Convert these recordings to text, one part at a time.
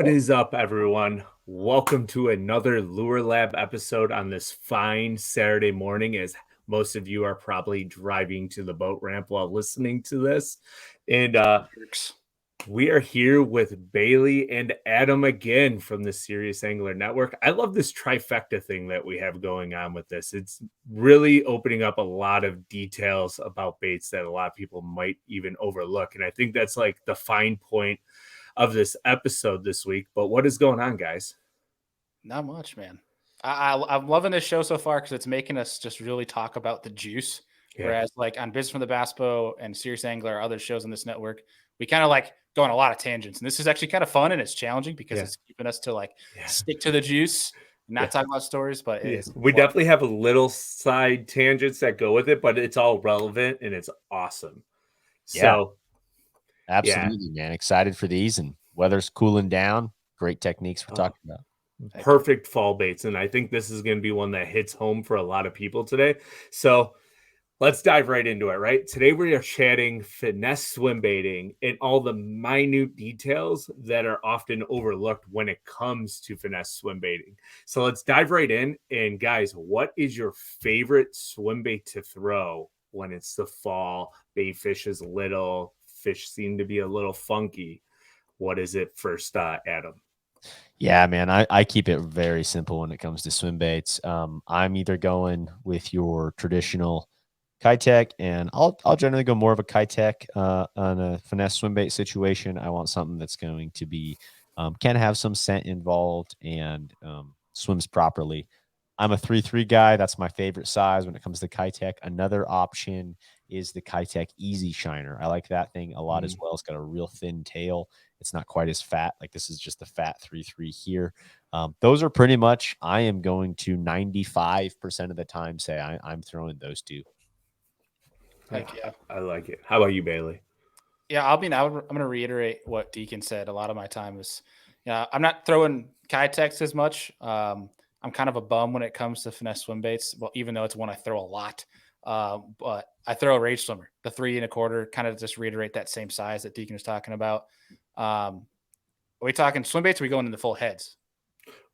What is up, everyone? Welcome to another Lure Lab episode on this fine Saturday morning, as most of you are probably driving to the boat ramp while listening to this. And we are here with Bailey and Adam again from the Serious Angler Network. I love this trifecta thing that we have going on with this. It's really opening up a lot of details about baits that a lot of people might even overlook. And I think that's like the fine point of this episode this week. But what is going on, guys? Not much, man. I'm loving this show so far because it's making us just really talk about the juice. Yeah. Whereas, like on Business from the Bass Boat and Serious Angler, or other shows on this network, we kind of like go on a lot of tangents. And this is actually kind of fun and it's challenging because it's keeping us to stick to the juice, not talk about stories. But we definitely have a little side tangents that go with it, but it's all relevant and it's awesome. So, absolutely, man. Excited for these, and weather's cooling down. Great techniques we're talking about. Perfect fall baits. And I think this is going to be one that hits home for a lot of people today. So let's dive right into it, right? Today we are chatting finesse swim baiting and all the minute details that are often overlooked when it comes to finesse swim baiting. So let's dive right in. And guys, what is your favorite swim bait to throw when it's the fall? Bait fish is little, fish seem to be a little funky. What is it first, Adam? Yeah, man, I keep it very simple when it comes to swim baits. I'm either going with your traditional Kitech, and I'll generally go more of a Kitech on a finesse swim bait situation. I want something that's going to be can have some scent involved and swims properly. I'm a 3.3 guy. That's my favorite size when it comes to Kitech. Another option is the Kitech Easy Shiner. I like that thing a lot as well. It's got a real thin tail. It's not quite as fat. Like this is just the fat 3.3 here. Those are pretty much, I am going to 95% of the time say I'm throwing those two. Heck yeah. I like it. How about you, Bailey? Yeah, I'm going to reiterate what Deacon said. A lot of my time is, I'm not throwing Kitechs as much. I'm kind of a bum when it comes to finesse swim baits. Well, even though it's one I throw a lot, but I throw a Rage Swimmer, the 3 1/4, kind of just reiterate that same size that Deacon was talking about. Are we talking swim baits? Or are we going into full heads?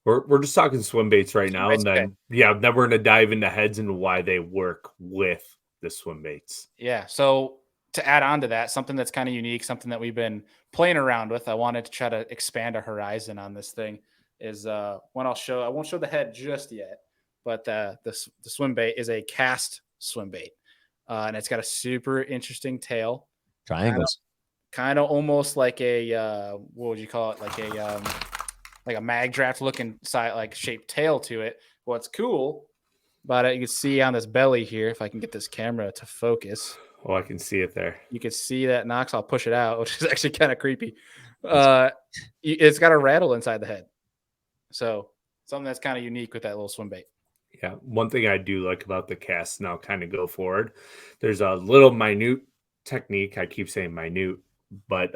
We're just talking swim baits right now, and then then we're gonna dive into heads and why they work with the swim baits. Yeah. So to add on to that, something that's kind of unique, something that we've been playing around with, I wanted to try to expand our horizon on this thing. Is when I won't show the head just yet, but the swim bait is a cast swim bait, and it's got a super interesting tail, triangles, kind of almost like a what would you call it, like a mag draft looking side, like shaped tail to it. What's cool about it, you can see on this belly here, if I can get this camera to focus. Oh, I can see it there. You can see that Knox. I'll push it out, which is actually kind of creepy. It's got a rattle inside the head. So something that's kind of unique with that little swim bait. Yeah. One thing I do like about the cast, and I'll kind of go forward, there's a little minute technique. I keep saying minute, but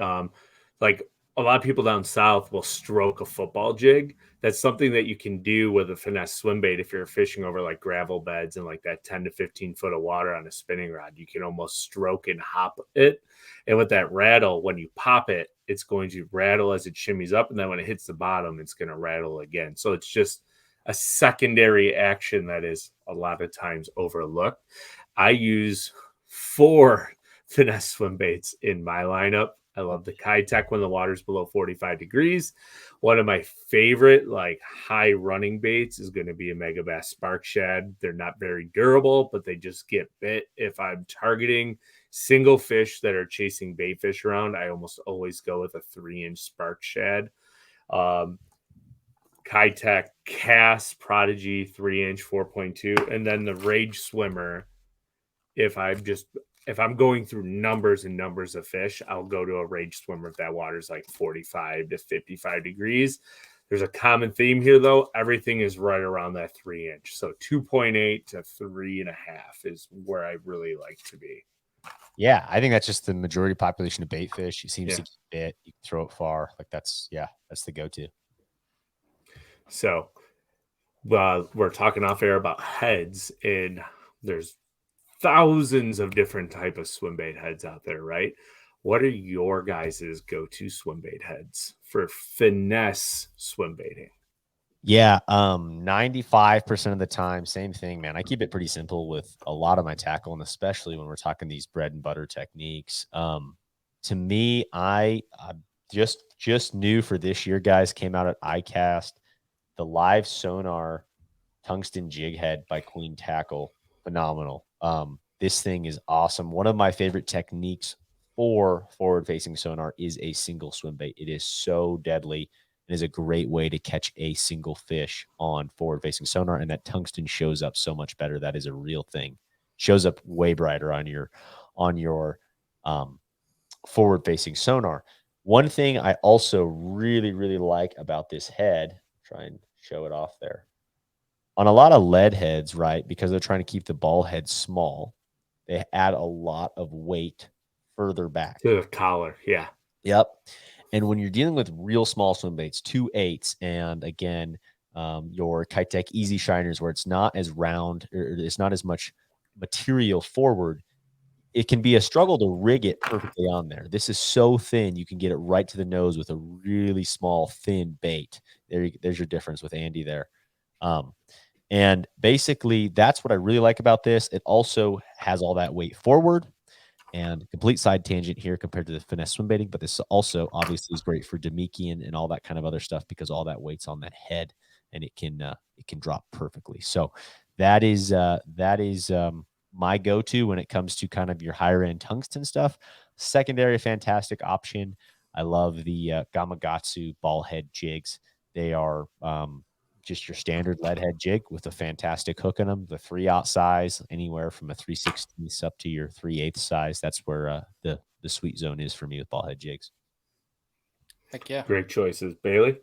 like a lot of people down south will stroke a football jig. That's something that you can do with a finesse swim bait if you're fishing over like gravel beds and like that 10 to 15 foot of water on a spinning rod. You can almost stroke and hop it. And with that rattle, when you pop it, it's going to rattle as it shimmies up. And then when it hits the bottom, it's going to rattle again. So it's just a secondary action that is a lot of times overlooked. I use 4 finesse swim baits in my lineup. I love the Kitech when the water's below 45 degrees. One of my favorite high running baits is going to be a Megabass Spark Shad. They're not very durable, but they just get bit. If I'm targeting single fish that are chasing bait fish around, I almost always go with a 3-inch Spark Shad. Kitech Cast Prodigy 3-inch 4.2, and then the Rage Swimmer. If I'm going through numbers and numbers of fish, I'll go to a Rage Swimmer if that water's like 45 to 55 degrees. There's a common theme here, though. Everything is right around that 3-inch. So 2.8 to 3.5 is where I really like to be. Yeah, I think that's just the majority population of bait fish. It seems to get bit. You can throw it far. That's the go-to. So we're talking off air about heads, and there's thousands of different type of swim bait heads out there, right? What are your guys' go-to swim bait heads for finesse swim baiting? Yeah, 95% of the time, same thing, man. I keep it pretty simple with a lot of my tackle, and especially when we're talking these bread and butter techniques. To me, I just new for this year, guys, came out at iCast, the live sonar tungsten jig head by Queen Tackle. Phenomenal. This thing is awesome. One of my favorite techniques for forward facing sonar is a single swim bait. It is so deadly. It is a great way to catch a single fish on forward facing sonar. And that tungsten shows up so much better. That is a real thing. Shows up way brighter on your forward facing sonar. One thing I also really, really like about this head, try and show it off there. On a lot of lead heads, right, because they're trying to keep the ball head small, they add a lot of weight further back. To the collar, yeah. Yep. And when you're dealing with real small swim baits, 2/8, and again, your Kitech Easy Shiners, where it's not as round or it's not as much material forward, it can be a struggle to rig it perfectly on there. This is so thin, you can get it right to the nose with a really small, thin bait. There's your difference with Andy there. And basically, that's what I really like about this. It also has all that weight forward, and complete side tangent here compared to the finesse swim baiting, but this also obviously is great for Demikian and all that kind of other stuff because all that weight's on that head, and it can drop perfectly. So that is my go-to when it comes to kind of your higher end tungsten stuff. Secondary, fantastic option. I love the Gamakatsu ball head jigs. They are just your standard lead head jig with a fantastic hook in them, the 3/0 size, anywhere from a 3/16 up to your 3/8 size. That's where the sweet zone is for me with ball head jigs. Heck yeah. Great choices. Bailey?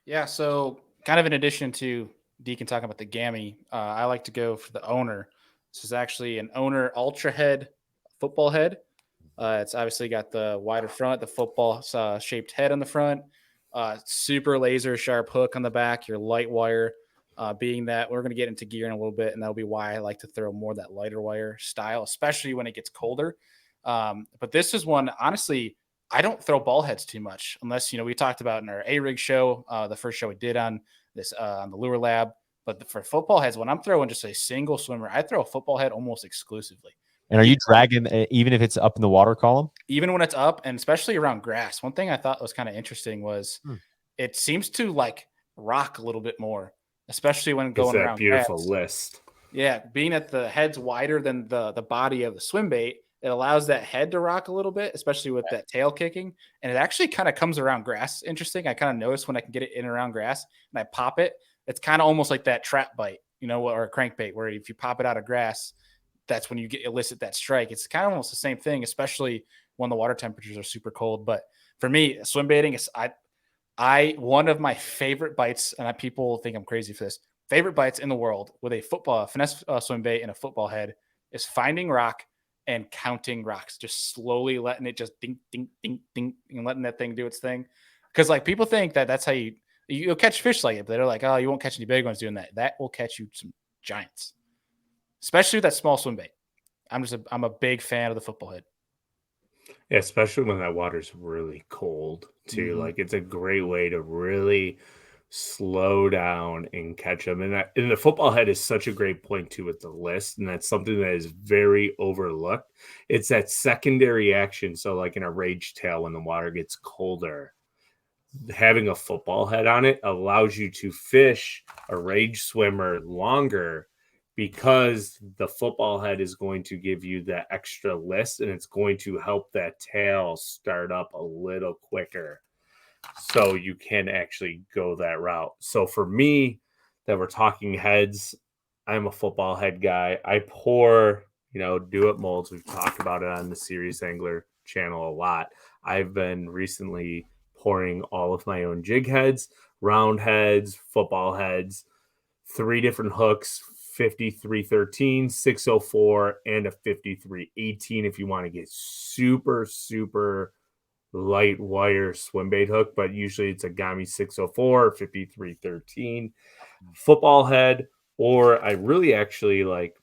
Yeah. So, kind of in addition to Deacon talking about the gammy, I like to go for the owner. This is actually an owner ultra head football head. It's obviously got the wider front, the football shaped head on the front, super laser sharp hook on the back, your light wire. Being that we're going to get into gear in a little bit, and that'll be why I like to throw more that lighter wire style, especially when it gets colder. But this is one, honestly, I don't throw ball heads too much unless, we talked about in our A-Rig show, the first show we did on this, on the Lure Lab. But for football heads, when I'm throwing just a single swimmer, I throw a football head almost exclusively. And are you dragging even if it's up in the water column? Even when it's up, and especially around grass. One thing I thought was kind of interesting was it seems to like rock a little bit more, especially when going that around beautiful grass. list. Yeah, being that the head's wider than the body of the swim bait, it allows that head to rock a little bit, especially with that tail kicking. And it actually kind of comes around grass. Interesting. I kind of notice when I can get it in around grass and I pop it, it's kind of almost like that trap bite, or a crankbait, where if you pop it out of grass, that's when you elicit that strike. It's kind of almost the same thing, especially when the water temperatures are super cold. But for me, swim baiting is I one of my favorite bites, and people think I'm crazy for this. Favorite bites in the world with a football finesse swim bait and a football head is finding rock and counting rocks, just slowly letting it just ding, ding, ding, ding, and letting that thing do its thing. Because people think that that's how you'll catch fish like it, but they're like, oh, you won't catch any big ones doing that. That will catch you some giants, especially with that small swim bait. I'm a big fan of the football head. Yeah, especially when that water's really cold too. Mhm. Like it's a great way to really slow down and catch them. And the football head is such a great point too with the list, and that's something that is very overlooked. It's that secondary action. So like in a rage tail, when the water gets colder, having a football head on it allows you to fish a rage swimmer longer because the football head is going to give you that extra list, and it's going to help that tail start up a little quicker so you can actually go that route. So for me, that we're talking heads, I'm a football head guy. I pour, do it molds. We've talked about it on the Series Angler channel a lot. I've been recently pouring all of my own jig heads, round heads, football heads, 3 different hooks, 5313, 604, and a 5318 if you want to get super, super light wire swim bait hook, but usually it's a Gami 604, 5313 football head, or I really actually like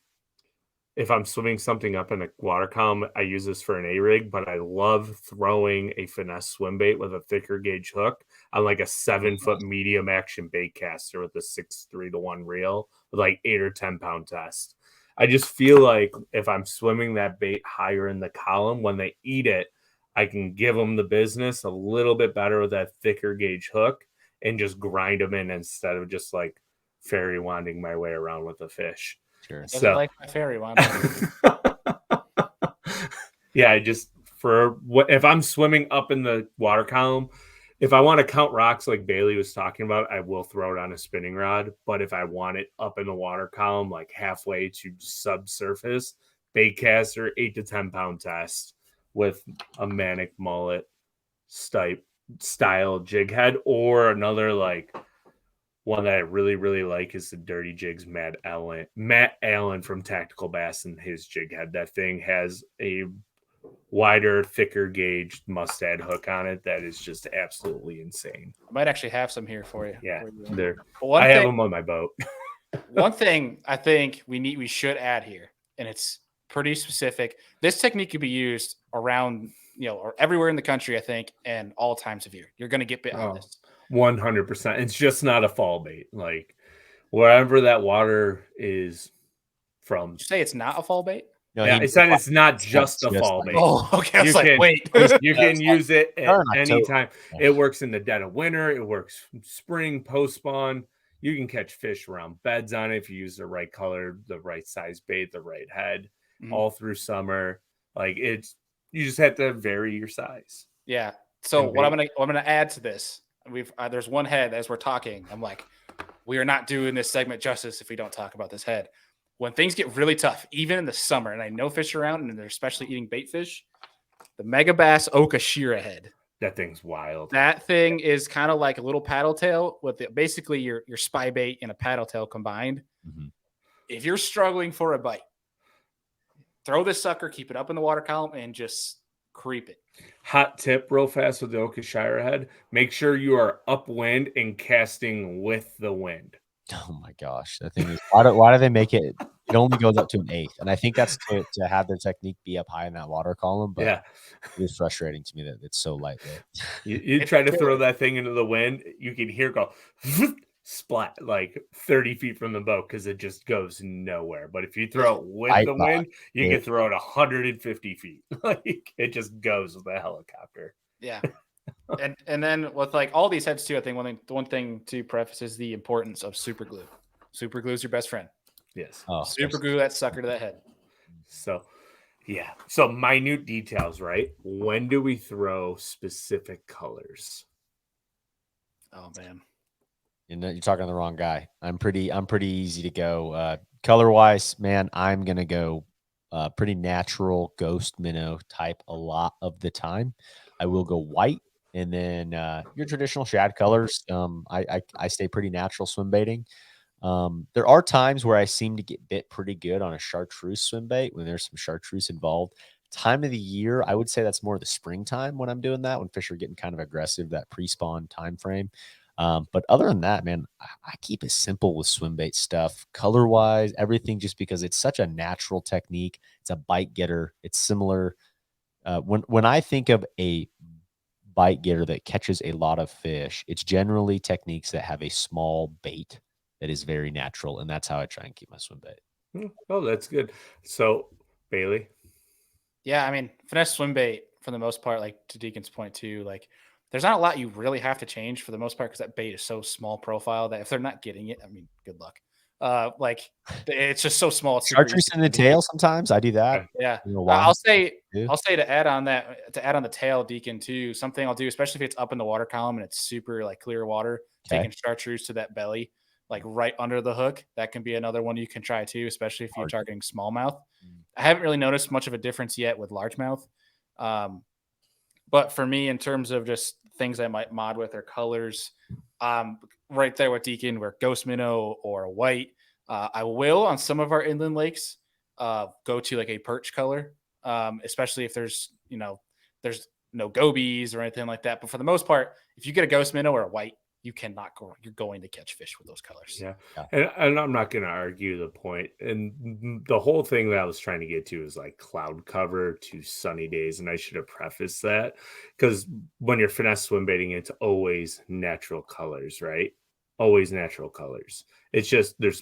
if I'm swimming something up in a water column, I use this for an A-rig, but I love throwing a finesse swim bait with a thicker gauge hook on like a 7-foot medium action bait caster with a 6-3-1 reel with like 8 or 10 pound test. I just feel like if I'm swimming that bait higher in the column, when they eat it, I can give them the business a little bit better with that thicker gauge hook and just grind them in instead of just like fairy wanding my way around with a fish. Sure. Doesn't So, like my fairy wand. yeah, I just for what if I'm swimming up in the water column, if I want to count rocks like Bailey was talking about, I will throw it on a spinning rod. But if I want it up in the water column, like halfway to subsurface, bait caster, 8 to 10 pound test with a manic mullet style jig head, or another like one that I really, really like is the Dirty Jigs Matt Allen from Tactical Bass and his jig head. That thing has a wider, thicker gauge mustad hook on it that is just absolutely insane. I might actually have some here for you. Yeah, I have them on my boat. One thing I think we should add here, and it's pretty specific. This technique could be used around, or everywhere in the country, I think, and all times of year. You're going to get bit on this. 100%. It's just not a fall bait. Like wherever that water is from. Did you say it's not a fall bait? No, yeah, it's not just a fall bait. Oh, okay. I was like, wait. You can use it at any time. It works in the dead of winter. It works spring, post-spawn. You can catch fish around beds on it if you use the right color, the right size bait, the right head, all through summer. Like you just have to vary your size. Yeah. So what I'm gonna add to this, there's one head as we're talking. I'm like, we are not doing this segment justice if we don't talk about this head. When things get really tough, even in the summer, and I know fish around, and they're especially eating bait fish, the Mega Bass Okashira head. That thing's wild. That thing is kind of like a little paddle tail with basically your spy bait and a paddle tail combined. Mm-hmm. If you're struggling for a bite, throw this sucker, keep it up in the water column, and just creep it. Hot tip real fast with the Okashira head. Make sure you are upwind and casting with the wind. Oh my gosh, that thing is why do they make it? It only goes up to an 1/8, and I think that's to have their technique be up high in that water column. But yeah, it is frustrating to me that it's so lightweight. You try to throw that thing into the wind, you can hear go splat like 30 feet from the boat because it just goes nowhere. But if you throw it with the wind, you can throw it 150 feet. Like it just goes with a helicopter. Yeah. And then with like all these heads too, I think one thing to preface is the importance of super glue. Super glue is your best friend. Yes. Super glue that sucker to that head. So, yeah. So minute details, right? When do we throw specific colors? Oh man, you're talking to the wrong guy. I'm pretty easy to go. Color wise, man, I'm gonna go pretty natural ghost minnow type a lot of the time. I will go white. And then your traditional shad colors, I stay pretty natural swim baiting. There are times where I seem to get bit pretty good on a chartreuse swim bait when there's some chartreuse involved. Time of the year, I would say that's more the springtime when I'm doing that, when fish are getting kind of aggressive, that pre-spawn time frame. But other than that, man, I keep it simple with swim bait stuff. Color-wise, everything, just because it's such a natural technique. It's a bite getter. It's similar. When I think of a bite getter that catches a lot of fish, it's generally techniques that have a small bait that is very natural, and that's how I try and keep my swim bait. Oh, that's good. So, Bailey? Yeah, I mean, finesse swim bait, for the most part, like to Deacon's point too, like there's not a lot you really have to change for the most part because that bait is so small profile that if they're not getting it, I mean, good luck. Like it's just so small. Chartreuse in the tail. Sometimes I do that. Yeah. I'll say to add on the tail, Deacon, too, something I'll do, especially if it's up in the water column and it's super like clear water, taking chartreuse to that belly, like right under the hook. That can be another one you can try too, especially if you're targeting smallmouth. I haven't really noticed much of a difference yet with largemouth. But for me, in terms of just things I might mod with or colors, right there with Deacon, we're ghost minnow or white. I will on some of our inland lakes go to like a perch color, especially if there's no gobies or anything like that. But for the most part, if you get a ghost minnow or a white, you cannot go wrong. You're going to catch fish with those colors. Yeah. Yeah. And I'm not going to argue the point. And the whole thing that I was trying to get to is like cloud cover to sunny days. And I should have prefaced that because when you're finesse swim baiting, it's always natural colors, right? Always natural colors. It's just there's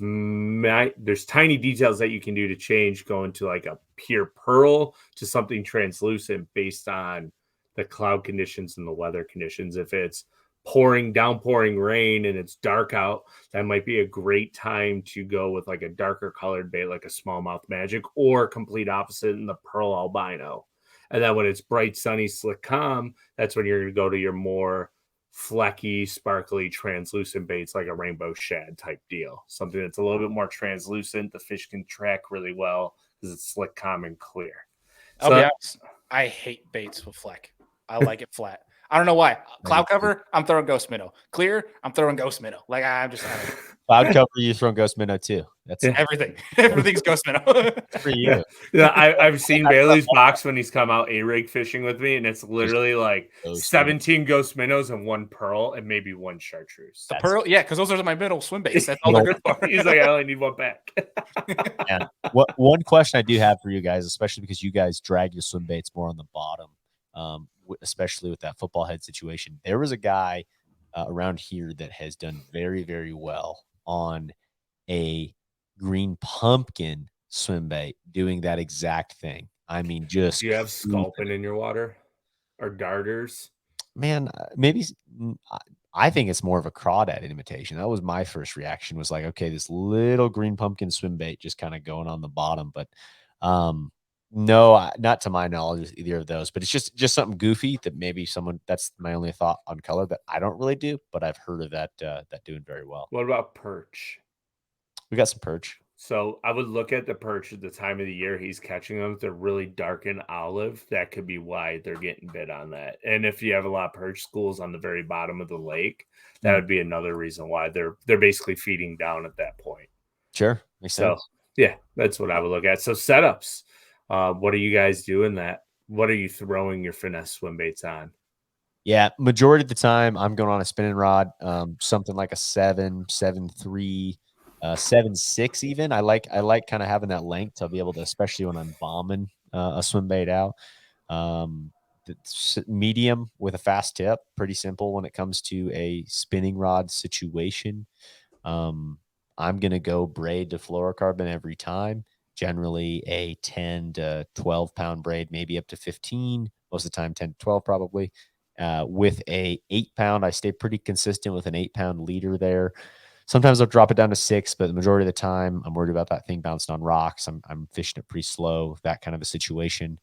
tiny details that you can do to change going to like a pure pearl to something translucent based on the cloud conditions and the weather conditions. If it's downpouring rain and it's dark out, that might be a great time to go with like a darker colored bait like a smallmouth magic, or complete opposite in the pearl albino. And then when it's bright, sunny, slick, calm, that's when you're going to go to your more flecky, sparkly, translucent baits like a rainbow shad type deal. Something that's a little bit more translucent. The fish can track really well because it's slick, calm, and clear. I'll be honest, I hate baits with fleck. I like it flat. I don't know why. Cloud cover, I'm throwing ghost minnow. Clear, I'm throwing ghost minnow. Like I'm just cloud cover, you throwing ghost minnow too. That's everything. Everything's ghost minnow. for you. Yeah, I've seen Bailey's box when he's come out A-rig fishing with me, and it's literally like 17 ghost minnows and 1 pearl and maybe 1 chartreuse. The pearl, yeah, because those are my middle swim baits. That's all they're good for. He's like, I only need 1 back. And one question I do have for you guys, especially because you guys drag your swim baits more on the bottom, especially with that football head situation. There was a guy around here that has done very, very well on a green pumpkin swim bait doing that exact thing. I mean, just do you have sculpin in your water or darters? Man, maybe I think it's more of a crawdad imitation. That was my first reaction, was like, okay, this little green pumpkin swim bait just kind of going on the bottom. But no, not to my knowledge, either of those. But it's just something goofy that maybe someone, that's my only thought on color that I don't really do, but I've heard of that doing very well. What about perch? We got some perch. So I would look at the perch at the time of the year he's catching them. If they're really dark and olive, that could be why they're getting bit on that. And if you have a lot of perch schools on the very bottom of the lake, that would be another reason why they're basically feeding down at that point. Sure. Makes sense. So yeah, that's what I would look at. So setups. What are you guys doing that? What are you throwing your finesse swim baits on? Yeah, majority of the time I'm going on a spinning rod, something like a 7.3, 7.6 even. I like kind of having that length to be able to, especially when I'm bombing a swim bait out. Medium with a fast tip, pretty simple when it comes to a spinning rod situation. I'm gonna go braid to fluorocarbon every time. Generally a 10 to 12 pound braid, maybe up to 15. Most of the time 10 to 12 probably. With a 8 pound, I stay pretty consistent with an 8 pound leader there. Sometimes I'll drop it down to 6, but the majority of the time I'm worried about that thing bouncing on rocks. I'm fishing it pretty slow, that kind of a situation.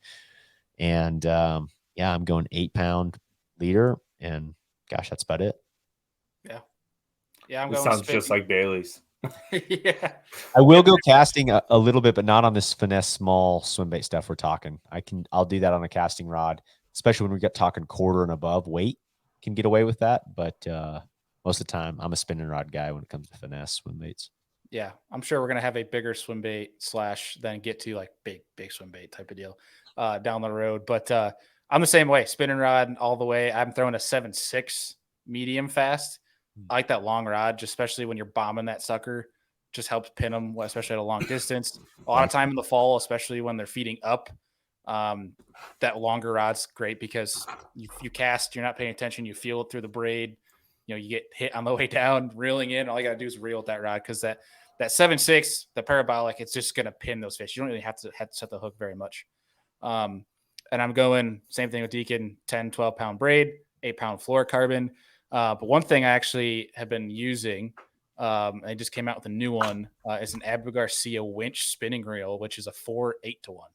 And yeah, I'm going 8 pound leader, and gosh, that's about it. Yeah. Yeah, I'm This going sounds just like Bailey's. Yeah. I will go casting a little bit, but not on this finesse small swim bait stuff we're talking. I'll do that on a casting rod, especially when we get talking quarter and above. Weight can get away with that, but most of the time I'm a spinning rod guy when it comes to finesse swim baits. Yeah, I'm sure we're gonna have a bigger swim bait / then get to like big swim bait type of deal down the road. But I'm the same way, spinning rod all the way. I'm throwing a 7.6 medium fast. I like that long rod, just especially when you're bombing that sucker. Just helps pin them, especially at a long distance. A lot of time in the fall, especially when they're feeding up, that longer rod's great because you cast, you're not paying attention, you feel it through the braid. You know, you get hit on the way down, reeling in. All you got to do is reel with that rod because that 7.6, the parabolic, it's just going to pin those fish. You don't really have to set the hook very much. And I'm going same thing with Deacon, 10, 12 pound braid, 8 pound fluorocarbon. But one thing I actually have been using, I just came out with a new one, is an Abu Garcia winch spinning reel, which is a 4/8 to 1.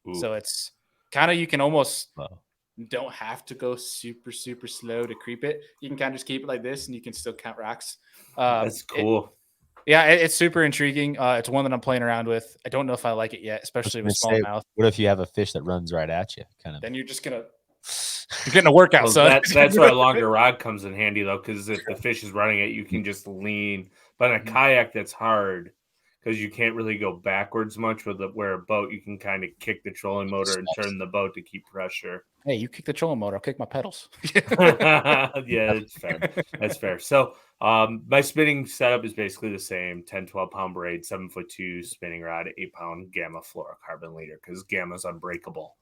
Ooh. So it's kind of, you can almost don't have to go super slow to creep it. You can kind of just keep it like this and you can still count rocks. That's cool. It's super intriguing. It's one that I'm playing around with. I don't know if I like it yet, especially with smallmouth. What if you have a fish that runs right at you? Then you're just gonna you're getting a workout, son. That's why a longer rod comes in handy though, because if the fish is running it, you can just lean. But in a kayak, that's hard because you can't really go backwards much. Where a boat, you can kind of kick the trolling motor and turn the boat to keep pressure. Hey, you kick the trolling motor, I'll kick my pedals. Yeah, it's fair. That's fair. So my spinning setup is basically the same: 10, 12-pound braid, 7'2" spinning rod, 8-pound gamma fluorocarbon leader, because gamma's unbreakable.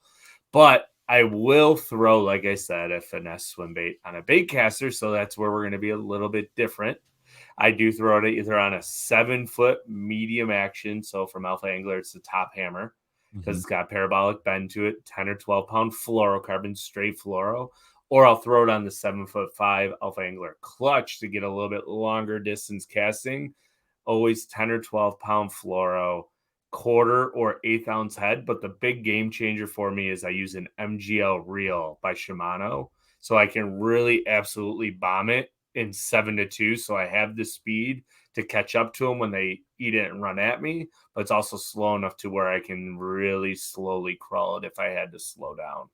But I will throw, like I said, a finesse swim bait on a bait caster. So that's where we're going to be a little bit different. I do throw it either on a 7-foot medium action. So from Alpha Angler, it's the top hammer, because it's got parabolic bend to it, 10 or 12-pound fluorocarbon, straight fluoro. Or I'll throw it on the 7'5" Alpha Angler clutch to get a little bit longer distance casting. Always 10 or 12-pound fluoro, quarter or eighth ounce head. But the big game changer for me is I use an MGL reel by Shimano, so I can really absolutely bomb it in 7-2. So I have the speed to catch up to them when they eat it and run at me, but it's also slow enough to where I can really slowly crawl it if I had to slow down.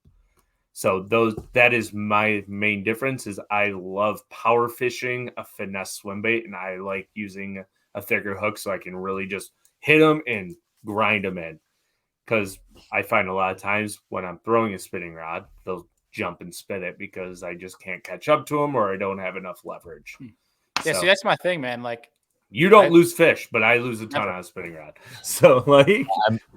So that is my main difference. Is I love power fishing a finesse swim bait, and I like using a thicker hook so I can really just hit them and grind them in. Because I find a lot of times when I'm throwing a spinning rod, they'll jump and spin it because I just can't catch up to them or I don't have enough leverage. Yeah, So see, that's my thing, man. Like, you don't lose fish, but I lose a ton on a spinning rod. So like,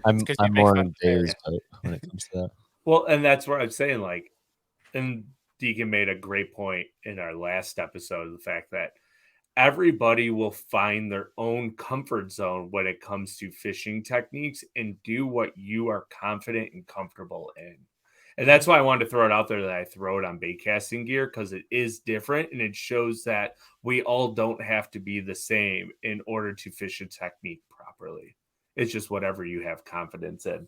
I'm more in Dave's boat when it comes to that. Well, and that's where I'm saying, like, and Deacon made a great point in our last episode, the fact that everybody will find their own comfort zone when it comes to fishing techniques and do what you are confident and comfortable in. And that's why I wanted to throw it out there that I throw it on bait casting gear, because it is different and it shows that we all don't have to be the same in order to fish a technique properly. It's just whatever you have confidence in.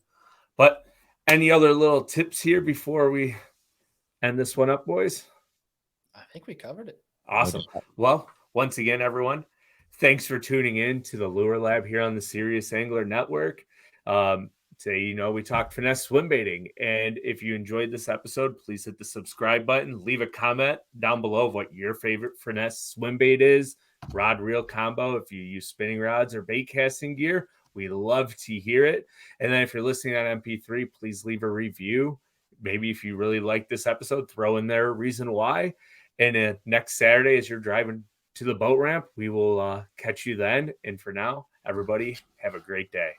But any other little tips here before we end this one up, boys? I think we covered it. Awesome. Well, once again, everyone, thanks for tuning in to the Lure Lab here on the Serious Angler Network. We talked finesse swim baiting. And if you enjoyed this episode, please hit the subscribe button. Leave a comment down below of what your favorite finesse swim bait is, rod reel combo. If you use spinning rods or bait casting gear, we love to hear it. And then if you're listening on MP3, please leave a review. Maybe if you really like this episode, throw in there a reason why. And next Saturday, as you're driving to the boat ramp, we will catch you then. And for now, everybody, have a great day.